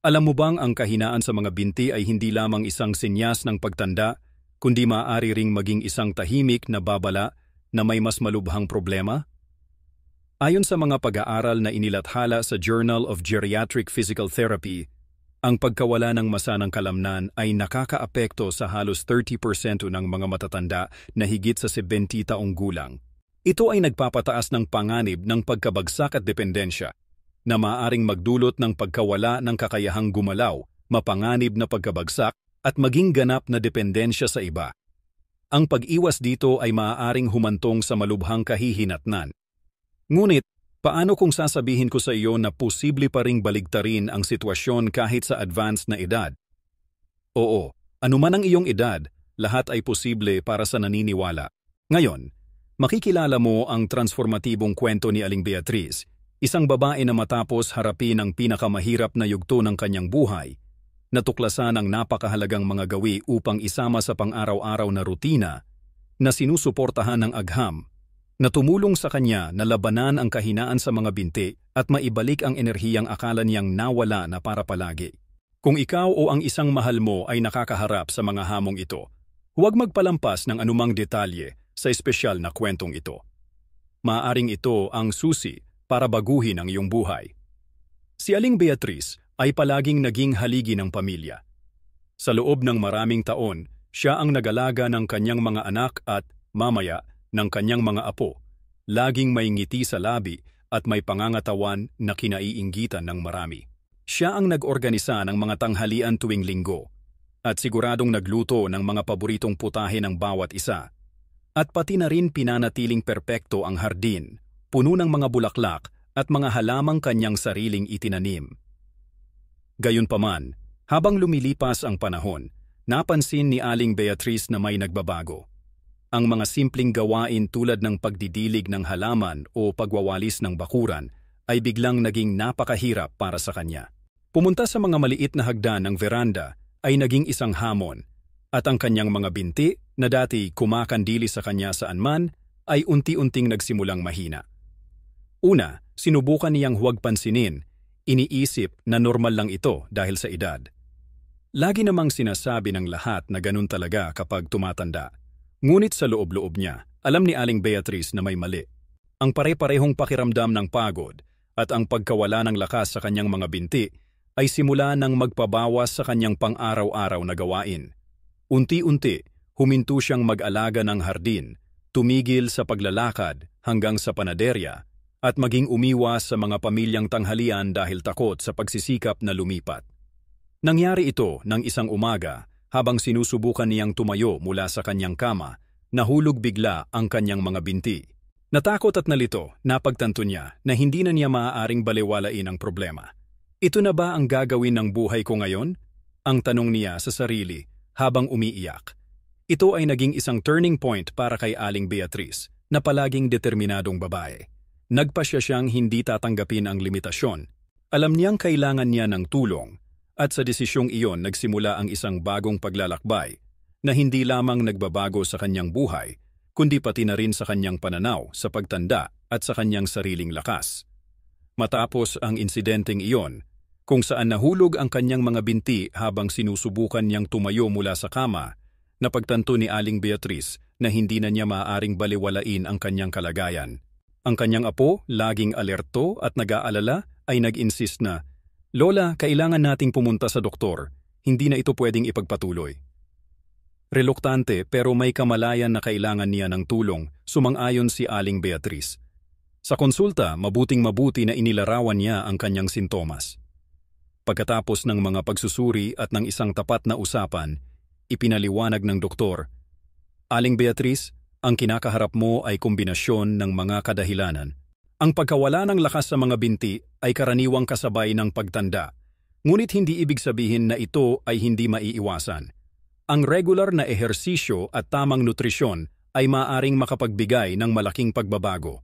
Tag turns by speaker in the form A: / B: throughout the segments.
A: Alam mo bang ang kahinaan sa mga binti ay hindi lamang isang senyas ng pagtanda, kundi maaari ring maging isang tahimik na babala na may mas malubhang problema? Ayon sa mga pag-aaral na inilathala sa Journal of Geriatric Physical Therapy, ang pagkawala ng masanang kalamnan ay nakakaapekto sa halos 30% ng mga matatanda na higit sa 70 taong gulang. Ito ay nagpapataas ng panganib ng pagkabagsak at dependensya, na maaaring magdulot ng pagkawala ng kakayahang gumalaw, mapanganib na pagkabagsak, at maging ganap na dependensya sa iba. Ang pag-iwas dito ay maaaring humantong sa malubhang kahihinatnan. Ngunit, paano kung sasabihin ko sa iyo na posible pa ring baligtarin ang sitwasyon kahit sa advanced na edad? Oo, anuman ang iyong edad, lahat ay posible para sa naniniwala. Ngayon, makikilala mo ang transformatibong kwento ni Aling Beatriz, isang babae na matapos harapin ang pinakamahirap na yugto ng kanyang buhay, natuklasan ang napakahalagang mga gawi upang isama sa pang-araw-araw na rutina na sinusuportahan ng agham, na tumulong sa kanya na labanan ang kahinaan sa mga binti at maibalik ang enerhiyang akala niyang nawala na para palagi. Kung ikaw o ang isang mahal mo ay nakakaharap sa mga hamong ito, huwag magpalampas ng anumang detalye sa espesyal na kwentong ito. Maaaring ito ang susi para baguhin ang iyong buhay. Si Aling Beatriz ay palaging naging haligi ng pamilya. Sa loob ng maraming taon, siya ang nag-alaga ng kanyang mga anak at, mamaya, ng kanyang mga apo, laging may ngiti sa labi at may pangangatawan na kinaiinggitan ng marami. Siya ang nag-organisa ng mga tanghalian tuwing linggo at siguradong nagluto ng mga paboritong putahe ng bawat isa. At pati na rin pinanatiling perpekto ang hardin, puno ng mga bulaklak at mga halamang kanyang sariling itinanim. Gayunpaman, habang lumilipas ang panahon, napansin ni Aling Beatriz na may nagbabago. Ang mga simpleng gawain tulad ng pagdidilig ng halaman o pagwawalis ng bakuran ay biglang naging napakahirap para sa kanya. Pumunta sa mga maliit na hagdan ng veranda ay naging isang hamon, at ang kanyang mga binti na dati kumakandili sa kanya saan man ay unti-unting nagsimulang mahina. Una, sinubukan niyang huwag pansinin, iniisip na normal lang ito dahil sa edad. Lagi namang sinasabi ng lahat na ganun talaga kapag tumatanda. Ngunit sa loob-loob niya, alam ni Aling Beatriz na may mali. Ang pare-parehong pakiramdam ng pagod at ang pagkawala ng lakas sa kanyang mga binti ay simula ng magpabawas sa kanyang pang-araw-araw na gawain. Unti-unti, huminto siyang mag-alaga ng hardin, tumigil sa paglalakad hanggang sa panaderya, at maging umiwas sa mga pamilyang tanghalian dahil takot sa pagsisikap na lumipat. Nangyari ito ng isang umaga habang sinusubukan niyang tumayo mula sa kanyang kama, nahulog bigla ang kanyang mga binti. Natakot at nalito, napagtanto niya na hindi na niya maaaring balewalain ang problema. Ito na ba ang gagawin ng buhay ko ngayon? Ang tanong niya sa sarili habang umiiyak. Ito ay naging isang turning point para kay Aling Beatriz na palaging determinadong babae. Nagpasya siyang hindi tatanggapin ang limitasyon. Alam niyang kailangan niya ng tulong, at sa desisyong iyon nagsimula ang isang bagong paglalakbay na hindi lamang nagbabago sa kanyang buhay, kundi pati na rin sa kanyang pananaw sa pagtanda at sa kanyang sariling lakas. Matapos ang insidenteng iyon, kung saan nahulog ang kanyang mga binti habang sinusubukan niyang tumayo mula sa kama, napagtanto ni Aling Beatriz na hindi na niya maaaring baliwalain ang kanyang kalagayan. Ang kanyang apo, laging alerto at nag-aalala, ay nag-insist na, "Lola, kailangan nating pumunta sa doktor. Hindi na ito pwedeng ipagpatuloy." Reluktante pero may kamalayan na kailangan niya ng tulong, sumang-ayon si Aling Beatriz. Sa konsulta, mabuting-mabuti na inilarawan niya ang kanyang sintomas. Pagkatapos ng mga pagsusuri at ng isang tapat na usapan, ipinaliwanag ng doktor, "Aling Beatriz, ang kinakaharap mo ay kombinasyon ng mga kadahilanan. Ang pagkawala ng lakas sa mga binti ay karaniwang kasabay ng pagtanda, ngunit hindi ibig sabihin na ito ay hindi maiiwasan. Ang regular na ehersisyo at tamang nutrisyon ay maaaring makapagbigay ng malaking pagbabago.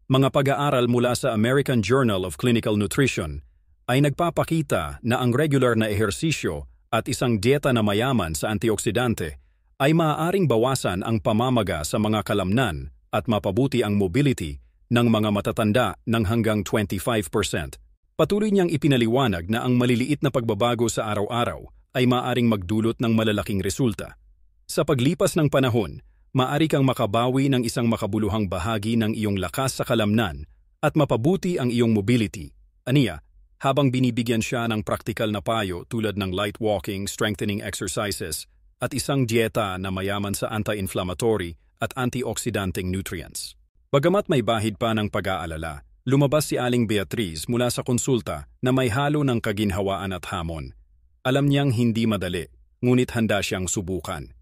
A: Mga pag-aaral mula sa American Journal of Clinical Nutrition ay nagpapakita na ang regular na ehersisyo at isang dieta na mayaman sa antioksidante ay maaaring bawasan ang pamamaga sa mga kalamnan at mapabuti ang mobility ng mga matatanda ng hanggang 25%. Patuloy niyang ipinaliwanag na ang maliliit na pagbabago sa araw-araw ay maaaring magdulot ng malalaking resulta. Sa paglipas ng panahon, maaari kang makabawi ng isang makabuluhang bahagi ng iyong lakas sa kalamnan at mapabuti ang iyong mobility. Aniya, habang binibigyan siya ng praktikal na payo tulad ng light walking, strengthening exercises, at isang dieta na mayaman sa anti-inflammatory at antioxidanting nutrients. Bagamat may bahid pa ng pag-aalala, lumabas si Aling Beatriz mula sa konsulta na may halo ng kaginhawaan at hamon. Alam niyang hindi madali, ngunit handa siyang subukan.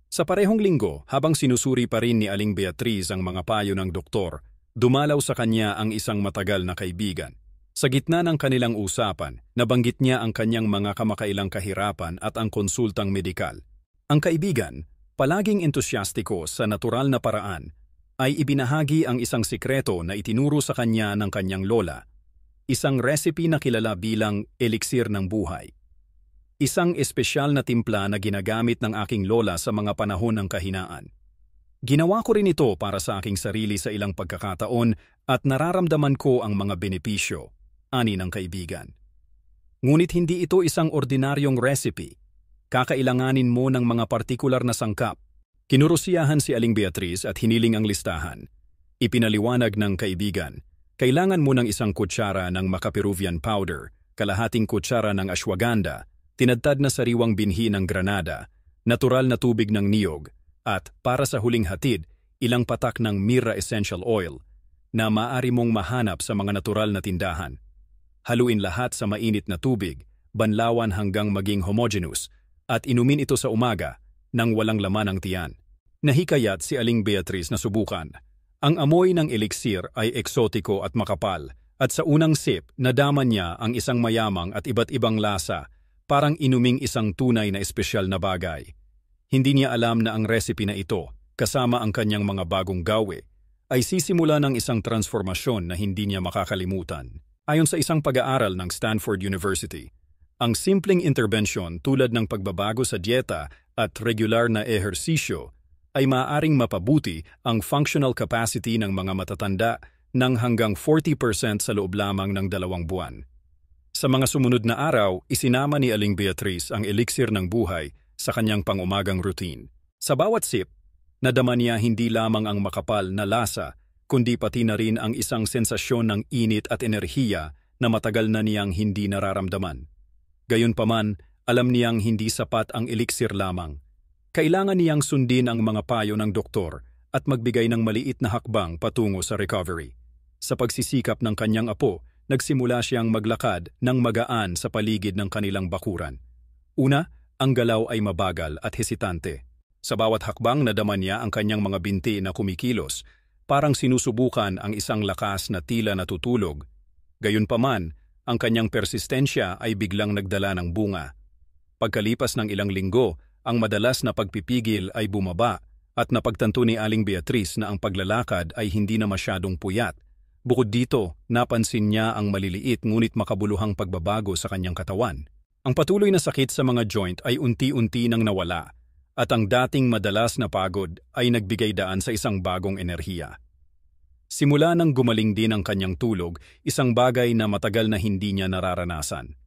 A: Sa parehong linggo, habang sinusuri pa rin ni Aling Beatriz ang mga payo ng doktor, dumalaw sa kanya ang isang matagal na kaibigan. Sa gitna ng kanilang usapan, nabanggit niya ang kanyang mga kamakailang kahirapan at ang konsultang medikal. Ang kaibigan, palaging entusyastiko sa natural na paraan, ay ibinahagi ang isang sikreto na itinuro sa kanya ng kanyang lola, isang recipe na kilala bilang eliksir ng buhay. Isang espesyal na timpla na ginagamit ng aking lola sa mga panahon ng kahinaan. Ginawa ko rin ito para sa aking sarili sa ilang pagkakataon at nararamdaman ko ang mga benepisyo, ani ng kaibigan. Ngunit hindi ito isang ordinaryong recipe. Kakailanganin mo ng mga partikular na sangkap. Kinurusiyahan si Aling Beatriz at hiniling ang listahan. Ipinaliwanag ng kaibigan, kailangan mo ng isang kutsara ng Maca-Peruvian powder, kalahating kutsara ng ashwagandha, tinadtad na sariwang binhi ng granada, natural na tubig ng niyog, at para sa huling hatid, ilang patak ng mirra essential oil na maaari mong mahanap sa mga natural na tindahan. Haluin lahat sa mainit na tubig, banlawan hanggang maging homogeneous, at inumin ito sa umaga nang walang laman ang tiyan. Nahikayat si Aling Beatriz na subukan. Ang amoy ng eliksir ay eksotiko at makapal, at sa unang sip, nadama niya ang isang mayamang at iba't ibang lasa, parang inuming isang tunay na espesyal na bagay. Hindi niya alam na ang recipe na ito, kasama ang kanyang mga bagong gawe, ay sisimula ng isang transformasyon na hindi niya makakalimutan. Ayon sa isang pag-aaral ng Stanford University, ang simpleng intervensyon tulad ng pagbabago sa dieta at regular na ehersisyo ay maaaring mapabuti ang functional capacity ng mga matatanda ng hanggang 40% sa loob lamang ng 2 buwan. Sa mga sumunod na araw, isinama ni Aling Beatriz ang eliksir ng buhay sa kanyang pangumagang routine. Sa bawat sip, nadama niya hindi lamang ang makapal na lasa, kundi pati na rin ang isang sensasyon ng init at enerhiya na matagal na niyang hindi nararamdaman. Gayunpaman, alam niyang hindi sapat ang eliksir lamang. Kailangan niyang sundin ang mga payo ng doktor at magbigay ng maliit na hakbang patungo sa recovery. Sa pagsisikap ng kanyang apo, nagsimula siyang maglakad ng magaan sa paligid ng kanilang bakuran. Una, ang galaw ay mabagal at hesitante. Sa bawat hakbang nadama niya ang kanyang mga binti na kumikilos, parang sinusubukan ang isang lakas na tila natutulog. Gayunpaman, ang kanyang persistensya ay biglang nagdala ng bunga. Pagkalipas ng ilang linggo, ang madalas na pagpipigil ay bumaba at napagtanto ni Aling Beatriz na ang paglalakad ay hindi na masyadong puyat. Bukod dito, napansin niya ang maliliit ngunit makabuluhang pagbabago sa kanyang katawan. Ang patuloy na sakit sa mga joint ay unti-unti nang nawala at ang dating madalas na pagod ay nagbigay daan sa isang bagong enerhiya. Simula nang gumaling din ang kanyang tulog, isang bagay na matagal na hindi niya nararanasan.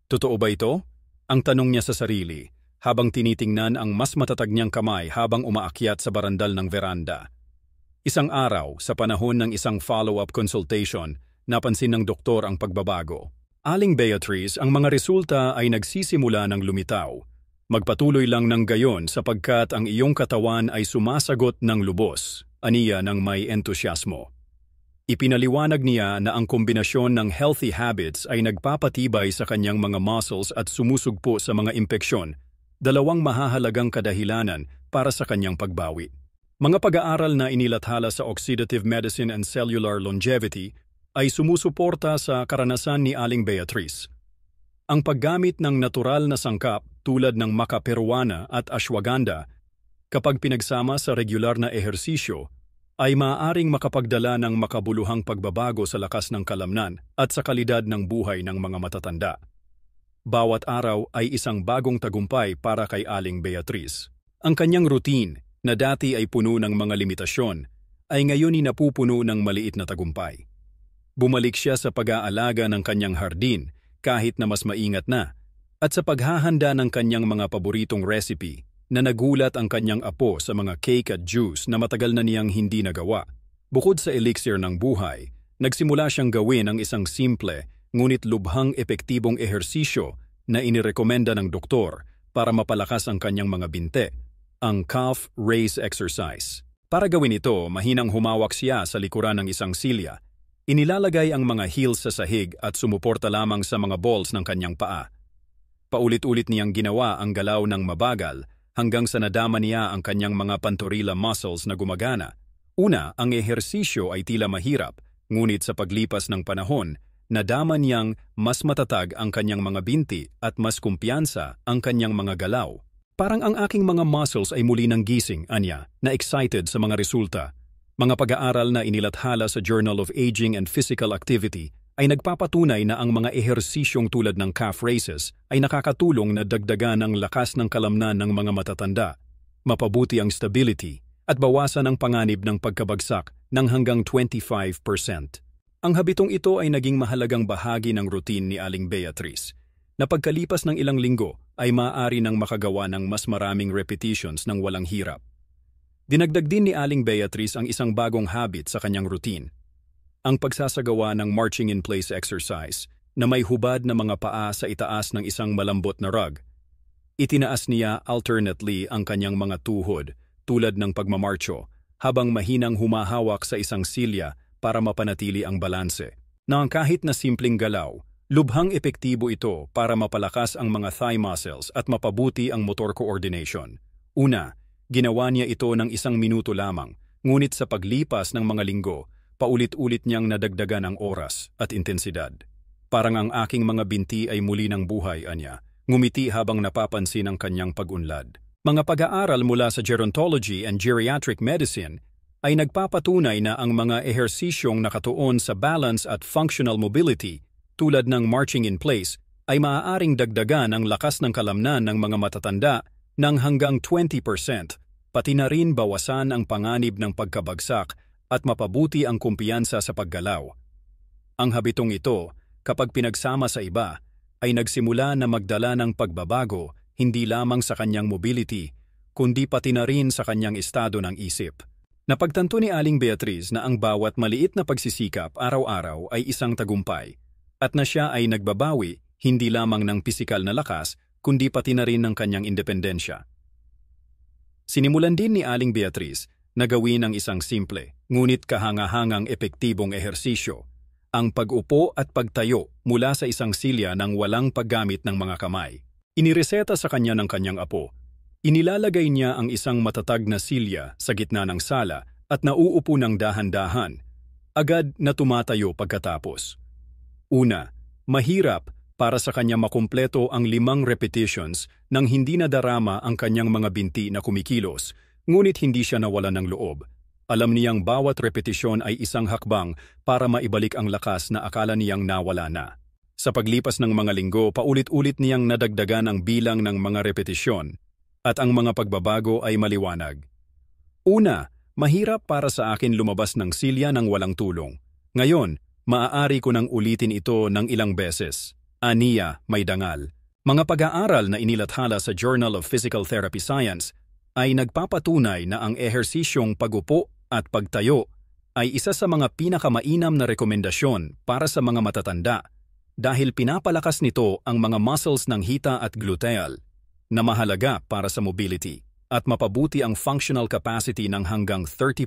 A: Totoo ba ito? Ang tanong niya sa sarili, habang tinitingnan ang mas matatag niyang kamay habang umaakyat sa barandal ng veranda. Isang araw, sa panahon ng isang follow-up consultation, napansin ng doktor ang pagbabago. Aling Beatriz, ang mga resulta ay nagsisimula ng lumitaw. Magpatuloy lang ng gayon sapagkat ang iyong katawan ay sumasagot ng lubos, aniya ng may entusyasmo. Ipinaliwanag niya na ang kombinasyon ng healthy habits ay nagpapatibay sa kanyang mga muscles at sumusugpo sa mga impeksyon, dalawang mahahalagang kadahilanan para sa kanyang pagbawi. Mga pag-aaral na inilathala sa Oxidative Medicine and Cellular Longevity ay sumusuporta sa karanasan ni Aling Beatriz. Ang paggamit ng natural na sangkap tulad ng maca peruana at ashwagandha kapag pinagsama sa regular na ehersisyo ay maaaring makapagdala ng makabuluhang pagbabago sa lakas ng kalamnan at sa kalidad ng buhay ng mga matatanda. Bawat araw ay isang bagong tagumpay para kay Aling Beatriz. Ang kanyang routine, na dati ay puno ng mga limitasyon, ay ngayon napupuno ng maliit na tagumpay. Bumalik siya sa pag-aalaga ng kanyang hardin kahit na mas maingat na, at sa paghahanda ng kanyang mga paboritong recipe na nagulat ang kanyang apo sa mga cake at juice na matagal na niyang hindi nagawa. Bukod sa elixir ng buhay, nagsimula siyang gawin ang isang simple ngunit lubhang epektibong ehersisyo na inirekomenda ng doktor para mapalakas ang kanyang mga binte, ang calf raise exercise. Para gawin ito, mahinang humawak siya sa likuran ng isang silya. Inilalagay ang mga heels sa sahig at sumuporta lamang sa mga balls ng kanyang paa. Paulit-ulit niyang ginawa ang galaw ng mabagal hanggang sa nadama niya ang kanyang mga pantorilla muscles na gumagana. Una, ang ehersisyo ay tila mahirap, ngunit sa paglipas ng panahon, nadama niyang mas matatag ang kanyang mga binti at mas kumpiyansa ang kanyang mga galaw. Parang ang aking mga muscles ay muli ng gising, anya, na excited sa mga resulta. Mga pag-aaral na inilathala sa Journal of Aging and Physical Activity ay nagpapatunay na ang mga ehersisyong tulad ng calf raises ay nakakatulong na dagdagan ang lakas ng kalamnan ng mga matatanda, mapabuti ang stability, at bawasan ang panganib ng pagkabagsak ng hanggang 25%. Ang habitong ito ay naging mahalagang bahagi ng routine ni Aling Beatriz, na pagkalipas ng ilang linggo ay maaari nang makagawa ng mas maraming repetitions ng walang hirap. Dinagdag din ni Aling Beatriz ang isang bagong habit sa kanyang routine, ang pagsasagawa ng marching in place exercise na may hubad na mga paa sa itaas ng isang malambot na rug. Itinaas niya alternately ang kanyang mga tuhod tulad ng pagmamarcho habang mahinang humahawak sa isang silya para mapanatili ang balanse. Na kahit na simpleng galaw, lubhang epektibo ito para mapalakas ang mga thigh muscles at mapabuti ang motor coordination. Una, ginawa niya ito ng 1 minuto lamang, ngunit sa paglipas ng mga linggo, paulit-ulit niyang nadagdagan ang oras at intensidad. Parang ang aking mga binti ay muli ng buhay, anya, ngumiti habang napapansin ang kanyang pag-unlad. Mga pag-aaral mula sa gerontology and geriatric medicine ay nagpapatunay na ang mga ehersisyong nakatuon sa balance at functional mobility, tulad ng marching in place, ay maaaring dagdagan ang lakas ng kalamnan ng mga matatanda ng hanggang 20%, pati na rin bawasan ang panganib ng pagkabagsak at mapabuti ang kumpiyansa sa paggalaw. Ang habitong ito, kapag pinagsama sa iba, ay nagsimula na magdala ng pagbabago hindi lamang sa kanyang mobility, kundi pati na rin sa kanyang estado ng isip. Napagtanto ni Aling Beatriz na ang bawat maliit na pagsisikap araw-araw ay isang tagumpay, at na siya ay nagbabawi hindi lamang ng pisikal na lakas, kundi pati na rin ng kanyang independensya. Sinimulan din ni Aling Beatriz na gawin ang isang simple, ngunit kahangahangang epektibong ehersisyo, ang pag-upo at pagtayo mula sa isang silya ng walang paggamit ng mga kamay. Inireseta sa kanya ng kanyang apo. Inilalagay niya ang isang matatag na silya sa gitna ng sala at nauupo ng dahan-dahan, agad na tumatayo pagkatapos. Una, mahirap para sa kanya makumpleto ang 5 repetitions nang hindi nadarama ang kanyang mga binti na kumikilos, ngunit hindi siya nawala ng loob. Alam niyang bawat repetisyon ay isang hakbang para maibalik ang lakas na akala niyang nawala na. Sa paglipas ng mga linggo, paulit-ulit niyang nadagdagan ang bilang ng mga repetisyon at ang mga pagbabago ay maliwanag. Una, mahirap para sa akin lumabas ng silya ng walang tulong. Ngayon, maaari ko nang ulitin ito ng ilang beses. Aniya, may dangal. Mga pag-aaral na inilathala sa Journal of Physical Therapy Science ay nagpapatunay na ang ehersisyong pag-upo at pagtayo ay isa sa mga pinakamainam na rekomendasyon para sa mga matatanda dahil pinapalakas nito ang mga muscles ng hita at gluteal na mahalaga para sa mobility at mapabuti ang functional capacity ng hanggang 30%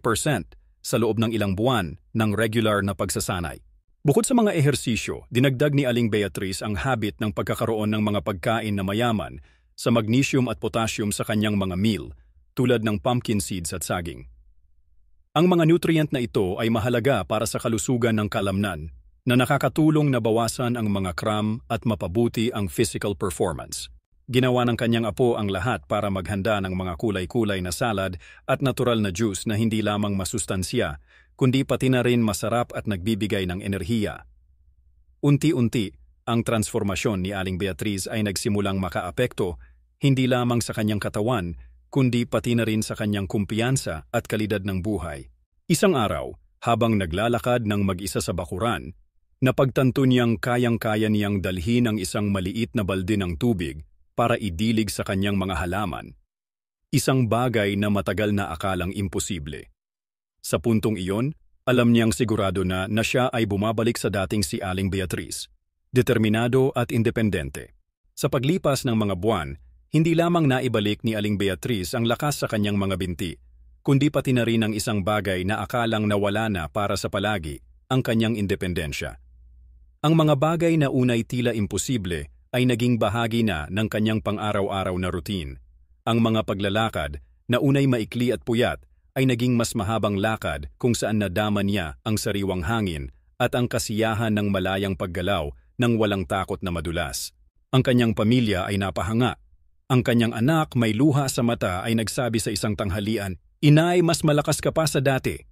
A: sa loob ng ilang buwan ng regular na pagsasanay. Bukod sa mga ehersisyo, dinagdag ni Aling Beatriz ang habit ng pagkakaroon ng mga pagkain na mayaman sa magnesium at potassium sa kanyang mga meal, tulad ng pumpkin seeds at saging. Ang mga nutrient na ito ay mahalaga para sa kalusugan ng kalamnan na nakakatulong na bawasan ang mga cram at mapabuti ang physical performance. Ginawa ng kanyang apo ang lahat para maghanda ng mga kulay-kulay na salad at natural na juice na hindi lamang masustansya, kundi pati na rin masarap at nagbibigay ng enerhiya. Unti-unti, ang transformasyon ni Aling Beatriz ay nagsimulang makaapekto hindi lamang sa kanyang katawan, kundi pati na rin sa kanyang kumpiyansa at kalidad ng buhay. Isang araw, habang naglalakad ng mag-isa sa bakuran, Napagtanto niyang kayang-kaya niyang dalhin ang isang maliit na balde ng tubig para idilig sa kanyang mga halaman. Isang bagay na matagal na akalang imposible. Sa puntong iyon, alam niyang sigurado na siya ay bumabalik sa dating si Aling Beatriz, determinado at independente. Sa paglipas ng mga buwan, hindi lamang naibalik ni Aling Beatriz ang lakas sa kanyang mga binti, kundi pati na rin ang isang bagay na akalang nawala na para sa palagi, ang kanyang independensya. Ang mga bagay na unay tila imposible ay naging bahagi na ng kanyang pang-araw-araw na routine. Ang mga paglalakad na unay maikli at puyat ay naging mas mahabang lakad kung saan nadama niya ang sariwang hangin at ang kasiyahan ng malayang paggalaw ng walang takot na madulas. Ang kanyang pamilya ay napahanga. Ang kanyang anak may luha sa mata ay nagsabi sa isang tanghalian, "Inay, mas malakas ka pa sa dati."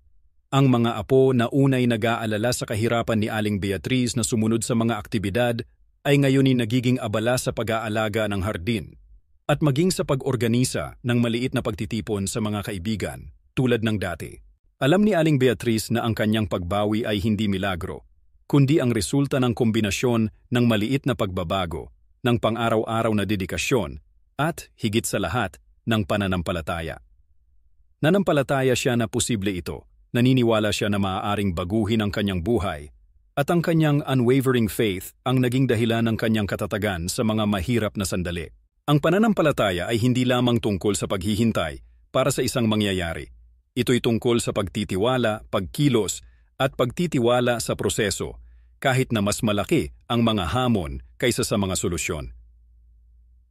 A: Ang mga apo na unay nag-aalala sa kahirapan ni Aling Beatriz na sumunod sa mga aktibidad ay ngayon nagiging abala sa pag-aalaga ng hardin at maging sa pag-organisa ng maliit na pagtitipon sa mga kaibigan tulad ng dati. Alam ni Aling Beatriz na ang kanyang pagbawi ay hindi milagro, kundi ang resulta ng kombinasyon ng maliit na pagbabago, ng pang-araw-araw na dedikasyon at, higit sa lahat, ng pananampalataya. Nanampalataya siya na posible ito. Naniniwala siya na maaaring baguhin ang kanyang buhay at ang kanyang unwavering faith ang naging dahilan ng kanyang katatagan sa mga mahirap na sandali. Ang pananampalataya ay hindi lamang tungkol sa paghihintay para sa isang mangyayari. Ito'y tungkol sa pagtitiwala, pagkilos at pagtitiwala sa proseso kahit na mas malaki ang mga hamon kaysa sa mga solusyon.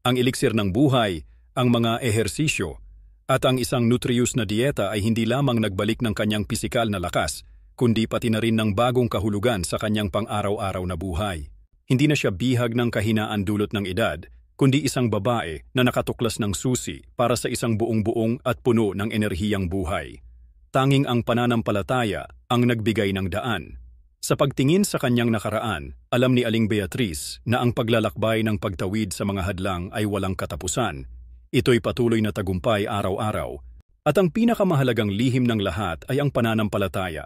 A: Ang eliksir ng buhay, ang mga ehersisyo, at ang isang nutritious na dieta ay hindi lamang nagbalik ng kanyang pisikal na lakas, kundi pati na rin ng bagong kahulugan sa kanyang pang-araw-araw na buhay. Hindi na siya bihag ng kahinaan dulot ng edad, kundi isang babae na nakatuklas ng susi para sa isang buong-buong at puno ng enerhiyang buhay. Tanging ang pananampalataya ang nagbigay ng daan. Sa pagtingin sa kanyang nakaraan, alam ni Aling Beatriz na ang paglalakbay ng pagtawid sa mga hadlang ay walang katapusan. Ito'y patuloy na tagumpay araw-araw. At ang pinakamahalagang lihim ng lahat ay ang pananampalataya.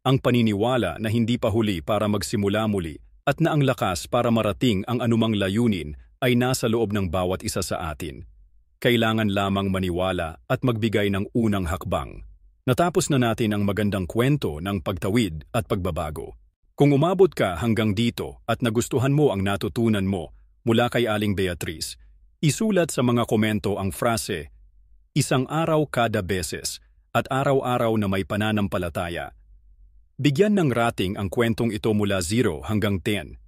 A: Ang paniniwala na hindi pa huli para magsimula muli at na ang lakas para marating ang anumang layunin ay nasa loob ng bawat isa sa atin. Kailangan lamang maniwala at magbigay ng unang hakbang. Natapos na natin ang magandang kwento ng pagtawid at pagbabago. Kung umabot ka hanggang dito at nagustuhan mo ang natutunan mo mula kay Aling Beatriz, isulat sa mga komento ang frase, "Isang araw kada beses" at araw-araw na may pananampalataya. Bigyan ng rating ang kwentong ito mula 0 hanggang 10.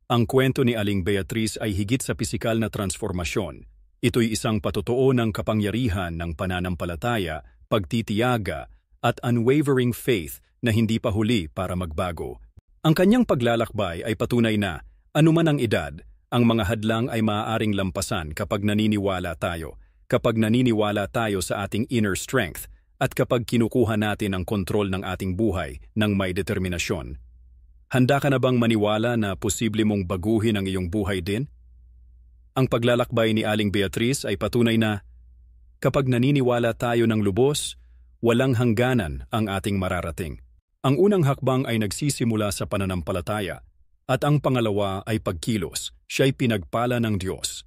A: Ang kwento ni Aling Beatriz ay higit sa pisikal na transformasyon. Ito'y isang patotoo ng kapangyarihan ng pananampalataya, pagtitiyaga, at unwavering faith na hindi pa huli para magbago. Ang kanyang paglalakbay ay patunay na, anuman ang edad, ang mga hadlang ay maaaring lampasan kapag naniniwala tayo sa ating inner strength at kapag kinukuha natin ang kontrol ng ating buhay ng may determinasyon. Handa ka na bang maniwala na posible mong baguhin ang iyong buhay din? Ang paglalakbay ni Aling Beatriz ay patunay na kapag naniniwala tayo ng lubos, walang hangganan ang ating mararating. Ang unang hakbang ay nagsisimula sa pananampalataya at ang pangalawa ay pagkilos. Siya'y pinagpala ng Diyos.